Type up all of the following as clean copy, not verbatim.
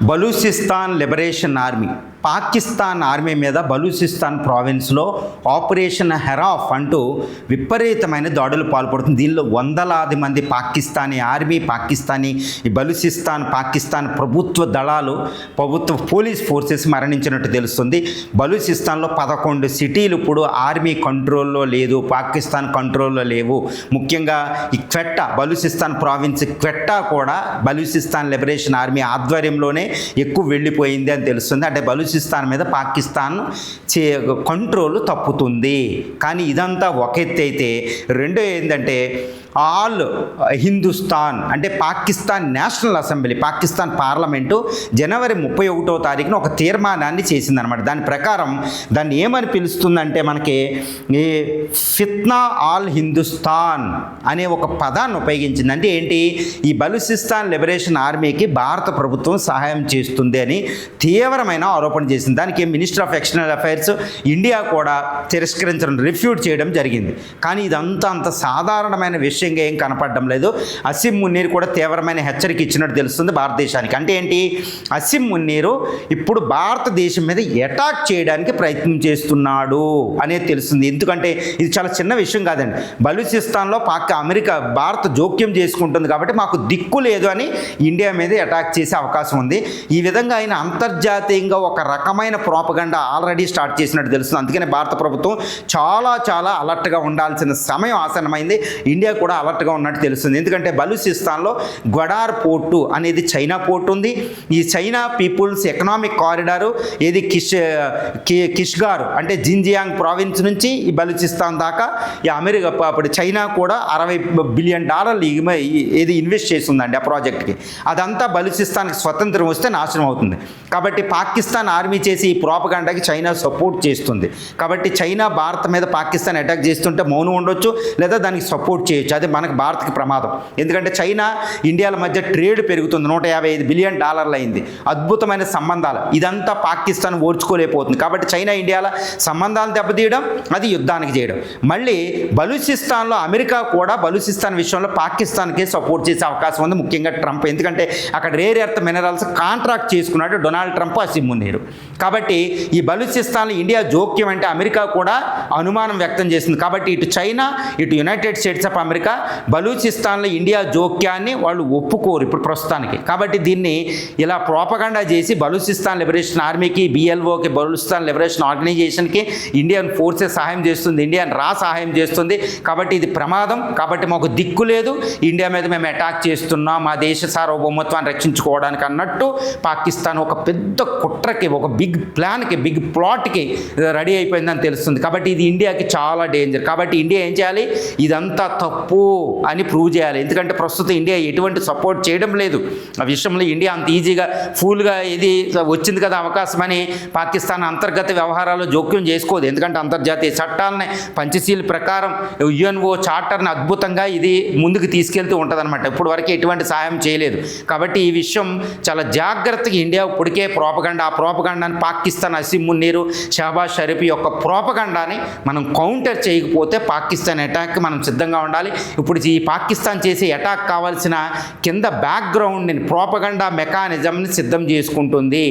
Balochistan liberation army Pakistan army మీద బలూచిస్తాన్ ప్రావిన్స్లో operation హెరాఫ్ అంటూ విపరీతమైన దాడులు పాల్పడుతుంది. దీనిలో వందలాది మంది పాకిస్తానీ ఆర్మీ, ఈ పాకిస్తాన్ ప్రభుత్వ దళాలు, ప్రభుత్వ పోలీస్ ఫోర్సెస్ మరణించినట్టు తెలుస్తుంది. బలూచిస్తాన్లో 11 సిటీలు ఇప్పుడు ఆర్మీ కంట్రోల్లో లేదు, పాకిస్తాన్ కంట్రోల్లో లేవు. ముఖ్యంగా ఈ క్వెట్టా, బలూచిస్తాన్ ప్రావిన్స్ క్వెట్టా కూడా బలూచిస్తాన్ లిబరేషన్ ఆర్మీ ఆధ్వర్యంలోనే ఎక్కువ వెళ్ళిపోయింది అని తెలుస్తుంది. అంటే బలూచిస్తాన్ మీద పాకిస్తాన్ కంట్రోల్ తప్పుతుంది. కానీ ఇదంతా ఒక ఎత్తు అయితే, రెండో ఏంటంటే ఆల్ హిందుస్థాన్ అంటే Pakistan national assembly, Pakistan parliament జనవరి 31వ తారీఖున ఒక తీర్మానాన్ని చేసిందనమాట. దాని ప్రకారం దాన్ని ఏమని పిలుస్తుందంటే మనకి ఈ ఫిత్నా ఆల్ హిందుస్థాన్ అనే ఒక పదాన్ని ఉపయోగించింది. అంటే ఏంటి, ఈ బలూచిస్తాన్ లిబరేషన్ ఆర్మీకి భారత ప్రభుత్వం సహాయం చేస్తుంది అని తీవ్రమైన ఆరోపణ చేసింది. దానికి minister of external affairs India కూడా తిరస్కరించడం, రిఫ్యూట్ చేయడం జరిగింది. కానీ ఇదంతా అంత సాధారణమైన విషయంగా ఏం కనపడడం లేదు. అసీం మున్నీర్ కూడా తీవ్రమైన హెచ్చరిక ఇచ్చినట్టు తెలుస్తుంది భారతదేశానికి. అంటే ఏంటి, అసీం మున్నీరు ఇప్పుడు భారతదేశం మీద అటాక్ చేయడానికి ప్రయత్నం చేస్తున్నాడు అనేది తెలుస్తుంది. ఎందుకంటే ఇది చాలా చిన్న విషయం కాదండి. బలూచిస్తాన్లో భారత్ జోక్యం చేసుకుంటుంది కాబట్టి మాకు దిక్కు లేదు అని ఇండియా మీద అటాక్ చేసే అవకాశం ఉంది. ఈ విధంగా ఆయన అంతర్జాతీయంగా ఒక రకమైన ప్రోపగండా ఆల్రెడీ స్టార్ట్ చేసినట్టు తెలుస్తుంది. అందుకనే భారత ప్రభుత్వం చాలా అలర్ట్గా ఉండాల్సిన సమయం ఆసన్నమైంది. ఇండియా కూడా అలర్ట్గా ఉన్నట్టు తెలుస్తుంది. ఎందుకంటే బలూచిస్తాన్లో గ్వడార్ పోర్టు అనేది చైనా పోర్టు ఉంది. ఈ చైనా పీపుల్స్ ఎకనామిక్ కారిడారు ఏది కిష్గార్ అంటే జిన్జియాంగ్ ప్రావిన్స్ నుంచి ఈ బలూచిస్తాన్ దాకా ఈ అమెరికా, అప్పుడు చైనా కూడా $60 బిలియన్ ఏది ఇన్వెస్ట్ చేస్తుందండి ఆ ప్రాజెక్ట్కి. అదంతా బలూచిస్తాన్కి స్వతంత్రం వస్తే నాశనం అవుతుంది. కాబట్టి పాకిస్తాన్ ఆర్మీ చేసి ఈ ప్రోపగండాకి చైనా సపోర్ట్ చేస్తుంది. కాబట్టి చైనా భారత్ మీద పాకిస్తాన్ అటాక్ చేస్తుంటే మౌనం ఉండొచ్చు, లేదా దానికి సపోర్ట్ చేయొచ్చు. అది మనకు భారత్కి ప్రమాదం. ఎందుకంటే చైనా ఇండియాల మధ్య ట్రేడ్ పెరుగుతుంది, $155 బిలియన్ అయింది. అద్భుతమైన సంబంధాలు, ఇదంతా పాకిస్తాన్ ఓర్చుకోలేకపోతుంది. కాబట్టి చైనా ఇండియాల సంబంధాలు దెబ్బతీయడం, అది యుద్ధానికి చేయడం. మళ్ళీ బలూచిస్తాన్లో అమెరికా కూడా బలూచిస్తాన్ విషయంలో పాకిస్తాన్కి సపోర్ట్ చేసే అవకాశం ఉంది, ముఖ్యంగా ట్రంప్. ఎందుకంటే అక్కడ రేర్ ఎర్త్ మినరల్స్ కాంట్రాక్ట్ చేసుకున్నాడు డొనాల్డ్ ట్రంప్, అసీం మున్నీరు. కాబట్టి ఈ బలూచిస్తాన్లో ఇండియా జోక్యం అంటే అమెరికా కూడా అనుమానం వ్యక్తం చేసింది. కాబట్టి ఇటు చైనా, ఇటు యునైటెడ్ స్టేట్స్ ఆఫ్ అమెరికా బలూచిస్తాన్లో ఇండియా జోక్యాన్ని వాళ్ళు ఒప్పుకోరు ఇప్పుడు ప్రస్తుతానికి. కాబట్టి దీన్ని ఇలా ప్రోపగండా చేసి బలూచిస్తాన్ లిబరేషన్ ఆర్మీకి, BLOకి, బలూచిస్తాన్ లిబరేషన్ ఆర్గనైజేషన్కి ఇండియన్ ఫోర్సెస్ సహాయం చేస్తుంది, ఇండియన్ సహాయం చేస్తుంది. కాబట్టి ఇది ప్రమాదం. కాబట్టి మాకు దిక్కు లేదు, ఇండియా మీద మేము అటాక్ చేస్తున్నాం మా దేశ సార్వభౌమత్వాన్ని రక్షించుకోవడానికి అన్నట్టు పాకిస్తాన్ ఒక పెద్ద కుట్రకి, ఒక బిగ్ ప్లాన్కి, బిగ్ ప్లాట్కి రెడీ అయిపోయిందని తెలుస్తుంది. కాబట్టి ఇది ఇండియాకి చాలా డేంజర్. కాబట్టి ఇండియా ఏం చేయాలి, ఇదంతా తప్పు అని ప్రూవ్ చేయాలి. ఎందుకంటే ప్రస్తుతం ఇండియా ఎటువంటి సపోర్ట్ చేయడం లేదు ఆ విషయంలో. ఇండియా అంత ఈజీగా ఫుల్గా ఇది వచ్చింది కదా అవకాశం అని పాకిస్తాన్ అంతర్గత వ్యవహారాల్లో జోక్యం చేసుకోదు. ఎందుకంటే అంతర్జాతీయ చట్టాలని, పంచశీల్ ప్రకారం UNO చార్టర్ని అద్భుతంగా ఇది ముందుకు తీసుకెళ్తూ ఉంటుంది అనమాట. ఇప్పుడు వరకు ఎటువంటి సహాయం చేయలేదు. కాబట్టి ఈ విషయం చాలా జాగ్రత్తగా ఇండియా ఇప్పటికే ఆ ప్రోపగండాని పాకిస్తాన్, అసీం మున్నీరు, షహబాజ్ షరీఫ్ యొక్క ప్రోపగండాని మనం కౌంటర్ చేయకపోతే పాకిస్తాన్ అటాక్కి మనం సిద్ధంగా ఉండాలి. ఇప్పుడు ఈ పాకిస్తాన్ చేసే అటాక్ కావాల్సిన కింద బ్యాక్గ్రౌండ్ని, ప్రోపగండా మెకానిజంని సిద్ధం చేసుకుంటుంది.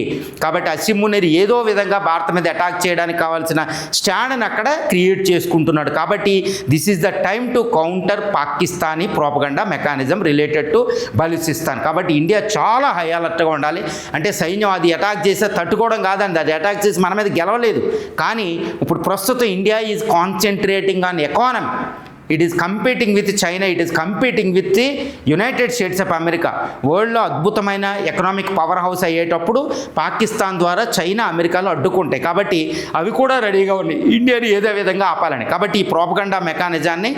కాబట్టి అసీం మున్నీర్ ఏదో విధంగా భారత్ మీద అటాక్ చేయడానికి కావాల్సిన స్టాండ్ని అక్కడ క్రియేట్ చేసుకుంటున్నాడు. కాబట్టి this is the time to counter Pakistani propaganda mechanism related to Balochistan. కాబట్టి ఇండియా చాలా హై అలర్ట్గా ఉండాలి. అంటే సైన్యం అది అటాక్ చేస్తే తట్టుకోవడం కాదండి, అది అటాక్ చేసి మన మీద గెలవలేదు. కానీ ఇప్పుడు ప్రస్తుతం India is concentrating on economy. It is competing with China, it is competing with the United States of America. వరల్డ్లో అద్భుతమైన ఎకనామిక్ పవర్ హౌస్ అయ్యేటప్పుడు పాకిస్తాన్ ద్వారా చైనా, అమెరికాలో అడ్డుకుంటాయి. కాబట్టి అవి కూడా రెడీగా ఉన్నాయి ఇండియాని ఏదో విధంగా ఆపాలని. కాబట్టి ఈ ప్రోపగండా మెకానిజాన్ని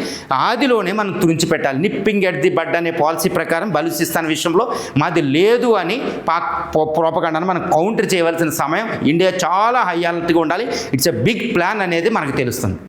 ఆదిలోనే మనం తుడిచిపెట్టాలి. నిప్పింగ్ ఎట్ ది బడ్ అనే పాలసీ ప్రకారం బలూచిస్తాన్ విషయంలో మాది లేదు అని ప్రోపగండాను మనం కౌంటర్ చేయవలసిన సమయం. ఇండియా చాలా హై అలర్ట్గా ఉండాలి. ఇట్స్ ఎ బిగ్ ప్లాన్ అనేది మనకు తెలుస్తుంది.